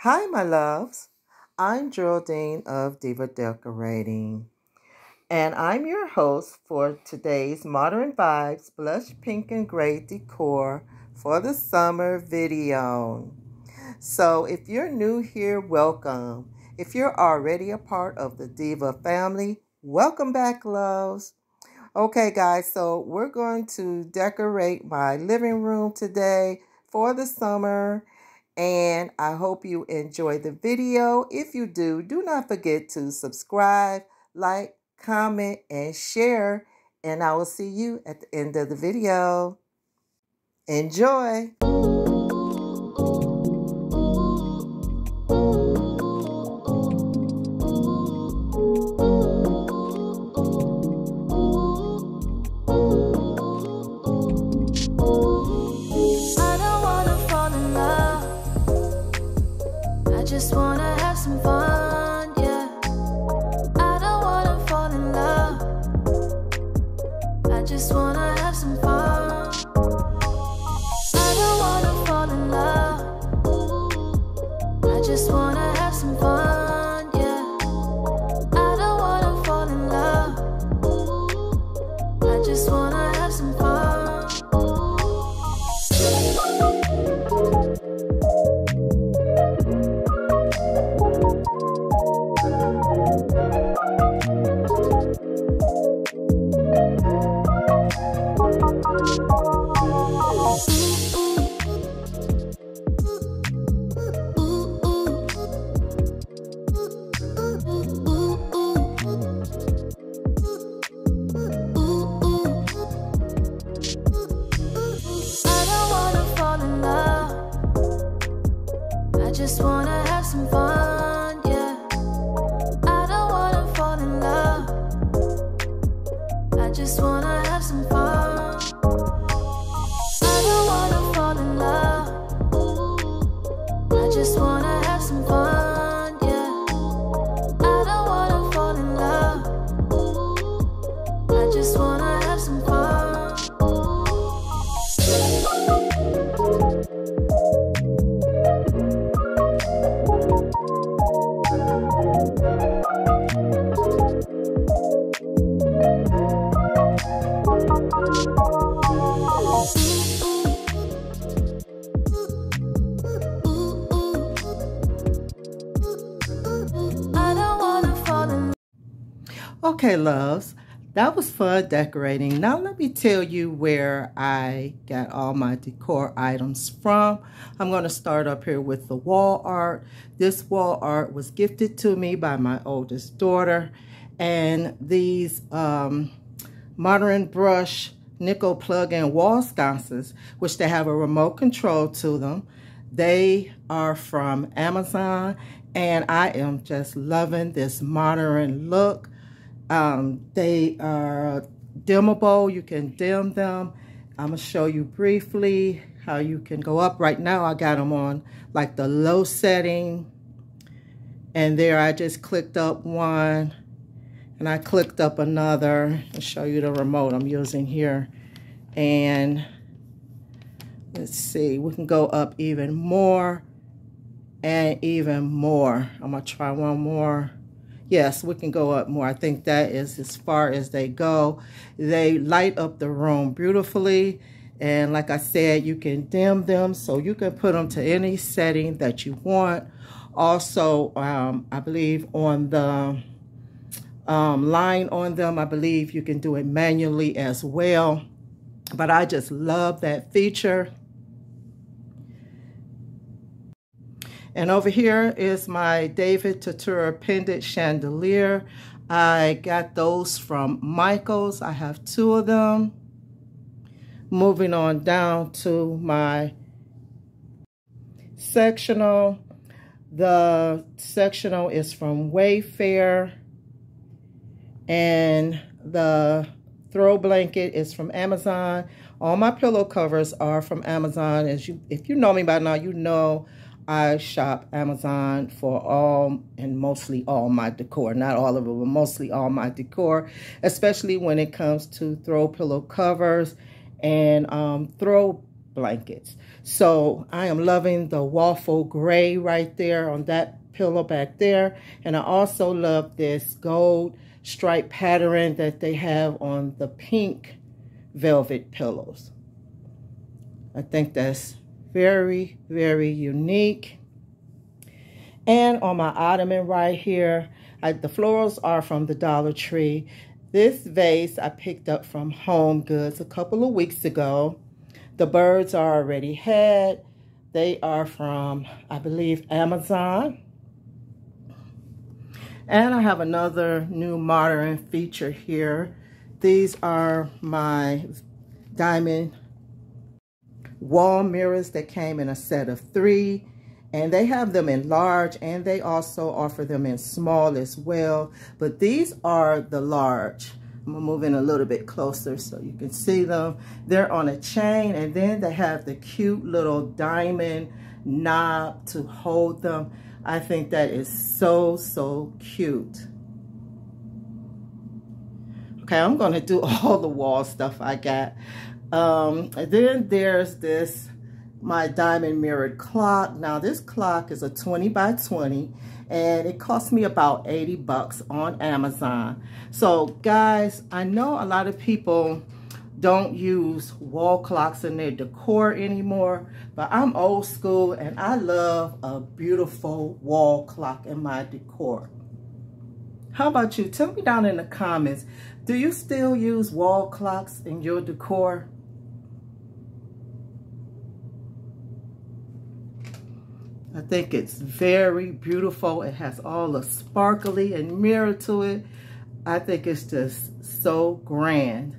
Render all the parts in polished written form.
Hi, my loves. I'm Geraldine of Diva Decorating, and I'm your host for today's Modern Vibes Blush Pink and Gray Decor for the Summer video. So, if you're new here, welcome. If you're already a part of the Diva family, welcome back, loves. Okay, guys, so we're going to decorate my living room today for the summer, and I hope you enjoy the video. If you do, do not forget to subscribe, like, comment, and share, and I will see you at the end of the video. Enjoy! Just wanna have some fun, yeah. I don't wanna fall in love. I just wanna have some fun. I don't wanna fall in love. I just wanna have some fun, yeah. I don't wanna fall in love. I just wanna have some fun. I just wanna have some fun, yeah. I don't wanna fall in love. I just wanna have some fun. I don't wanna fall in love. I just wanna have some fun, yeah. I don't wanna fall in love. I just wanna have some fun. Okay, loves, that was fun decorating. Now let me tell you where I got all my decor items from. I'm going to start up here with the wall art. This wall art was gifted to me by my oldest daughter. And these modern brush nickel plug-in wall sconces, which they have a remote control to them. They are from Amazon, and I am just loving this modern look. They are dimmable. You can dim them. I'm going to show you briefly how you can go up. Right now I got them on like the low setting, and there I just clicked up one and I clicked up another. I'll show you the remote I'm using here. And let's see, we can go up even more and even more. I'm going to try one more. Yes, we can go up more. I think that is as far as they go. They light up the room beautifully. And like I said, you can dim them, so you can put them to any setting that you want. Also, I believe on the line on them, I believe you can do it manually as well. But I just love that feature. And over here is my David Tatura pendant chandelier. I got those from Michael's. I have two of them. Moving on down to my sectional. The sectional is from Wayfair. And the throw blanket is from Amazon. All my pillow covers are from Amazon. If you know me by now, you know I shop Amazon for all and mostly all my decor. Not all of it, but mostly all my decor, especially when it comes to throw pillow covers and throw blankets. So I am loving the waffle gray right there on that pillow back there. And I also love this gold stripe pattern that they have on the pink velvet pillows. I think that's very, very unique. And on my ottoman right here, the florals are from the Dollar Tree. This vase I picked up from Home Goods a couple of weeks ago. The birds are already had. They are from, I believe, Amazon. And I have another new modern feature here. These are my diamond wall mirrors that came in a set of 3. And they have them in large, and they also offer them in small as well. But these are the large. I'm gonna move in a little bit closer so you can see them. They're on a chain, and then they have the cute little diamond knob to hold them. I think that is so, so cute. Okay, I'm gonna do all the wall stuff I got. And then there's this, my diamond mirrored clock. Now this clock is a 20 by 20 and it cost me about 80 bucks on Amazon. So guys, I know a lot of people don't use wall clocks in their decor anymore, but I'm old school and I love a beautiful wall clock in my decor. How about you? Tell me down in the comments, do you still use wall clocks in your decor? I think it's very beautiful. It has all the sparkly and mirror to it. I think it's just so grand.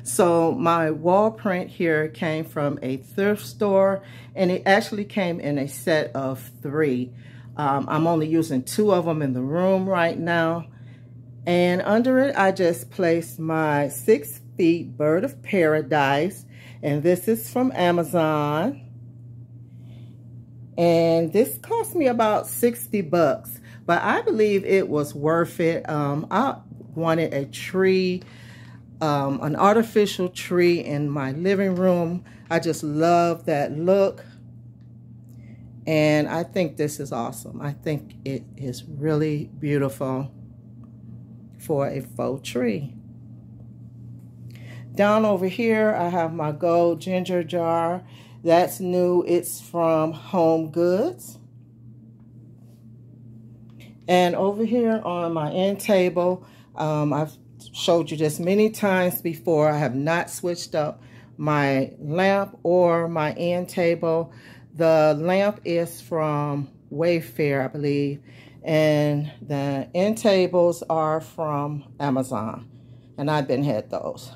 So my wall print here came from a thrift store, and it actually came in a set of 3. I'm only using 2 of them in the room right now. And under it, I just placed my 6 feet bird of paradise. And this is from Amazon. And this cost me about 60 bucks, but I believe it was worth it. I wanted a tree, an artificial tree in my living room. I just love that look. And I think this is awesome. I think it is really beautiful for a faux tree. Down over here, I have my gold ginger jar. That's new. It's from Home Goods. And over here on my end table, I've showed you this many times before. I have not switched up my lamp or my end table. The lamp is from Wayfair, I believe. And the end tables are from Amazon. And I've been had those.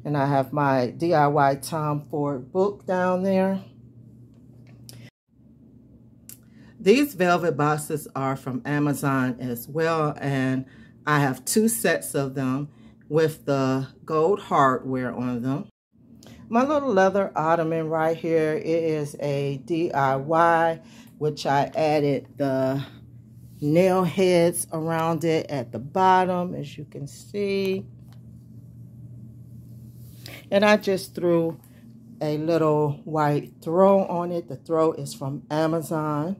And I have my DIY Tom Ford book down there. These velvet boxes are from Amazon as well. And I have 2 sets of them with the gold hardware on them. My little leather ottoman right here, it is a DIY, which I added the nail heads around it at the bottom, as you can see. And I just threw a little white throw on it. The throw is from Amazon.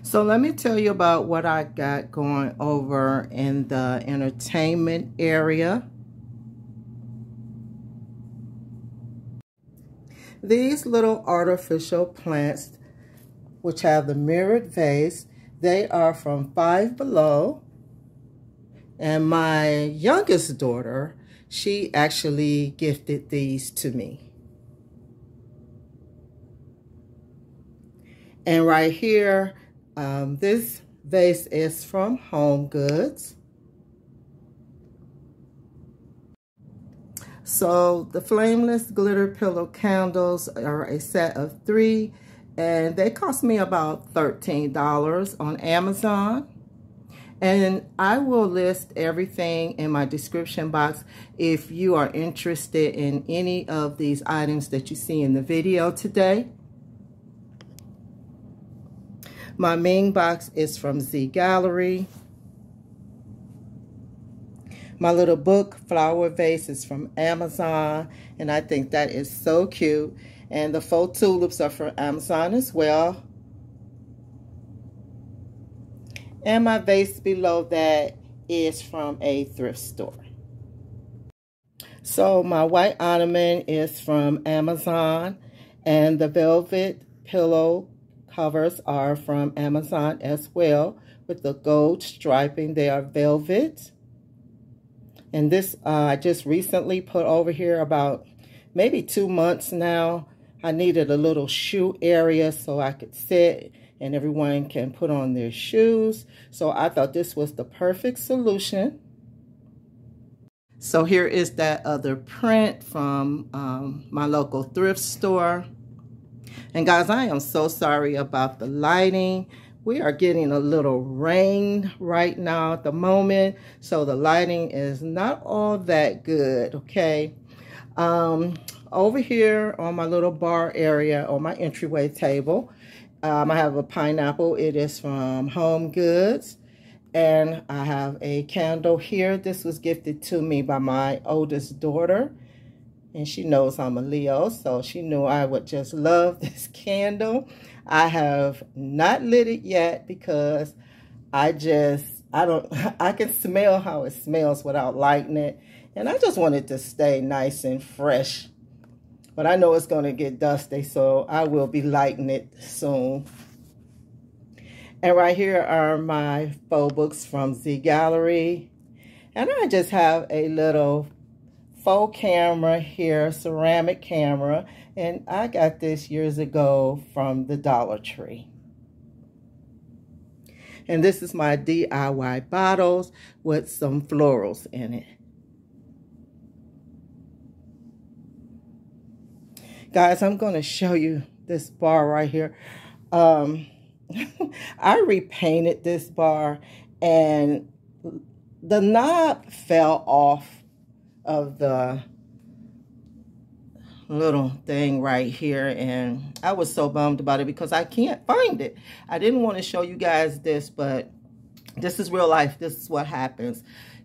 So let me tell you about what I got going over in the entertainment area. These little artificial plants, which have the mirrored vase, they are from Five Below. And my youngest daughter, she actually gifted these to me. And right here, this vase is from Home Goods. So the Flameless glitter pillow candles are a set of 3, and they cost me about $13 on Amazon. And I will list everything in my description box if you are interested in any of these items that you see in the video today. My main box is from Z Gallery. My little book, Flower Vase, is from Amazon, and I think that is so cute. And the faux tulips are from Amazon as well. And my vase below that is from a thrift store. So my white Ottoman is from Amazon, and the velvet pillow covers are from Amazon as well, with the gold striping. They are velvet. And this I just recently put over here about maybe 2 months now. I needed a little shoe area so I could sit and everyone can put on their shoes. So I thought this was the perfect solution. So here is that other print from my local thrift store. And guys, I am so sorry about the lighting. We are getting a little rain right now at the moment, so the lighting is not all that good, okay? Over here on my little bar area, on my entryway table, I have a pineapple. It is from Home Goods. And I have a candle here. This was gifted to me by my oldest daughter. And she knows I'm a Leo, so she knew I would just love this candle. I have not lit it yet because I can smell how it smells without lighting it. And I just want it to stay nice and fresh. But I know it's going to get dusty, so I will be lighting it soon. And right here are my faux books from Z Gallery. And I just have a little faux camera here, ceramic camera, and I got this years ago from the Dollar Tree. And this is my DIY bottles with some florals in it. Guys, I'm going to show you this bar right here. I repainted this bar and the knob fell off of the little thing right here, and I was so bummed about it because I can't find it. I didn't want to show you guys this, but this is real life. This is what happens.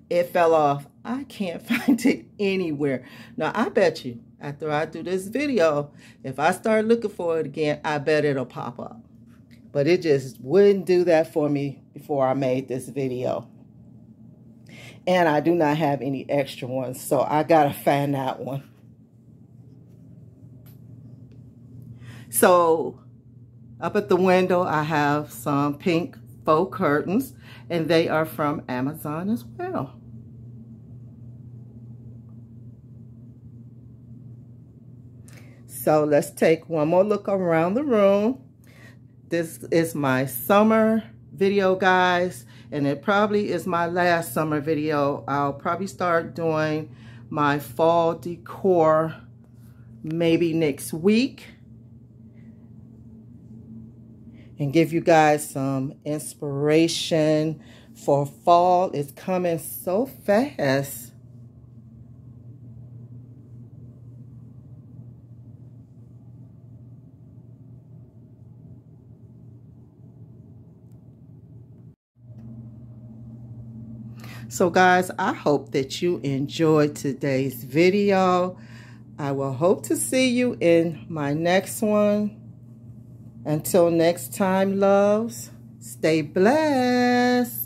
It fell off. I can't find it anywhere. Now, I bet you after I do this video, if I start looking for it again, I bet it'll pop up. But it just wouldn't do that for me before I made this video. And I do not have any extra ones, so I gotta find that one. So up at the window, I have some pink faux curtains, and they are from Amazon as well. So let's take one more look around the room. This is my summer video, guys, and it probably is my last summer video. I'll probably start doing my fall decor maybe next week and give you guys some inspiration for fall. It's coming so fast. So guys, I hope that you enjoyed today's video. I will hope to see you in my next one. Until next time, loves, stay blessed.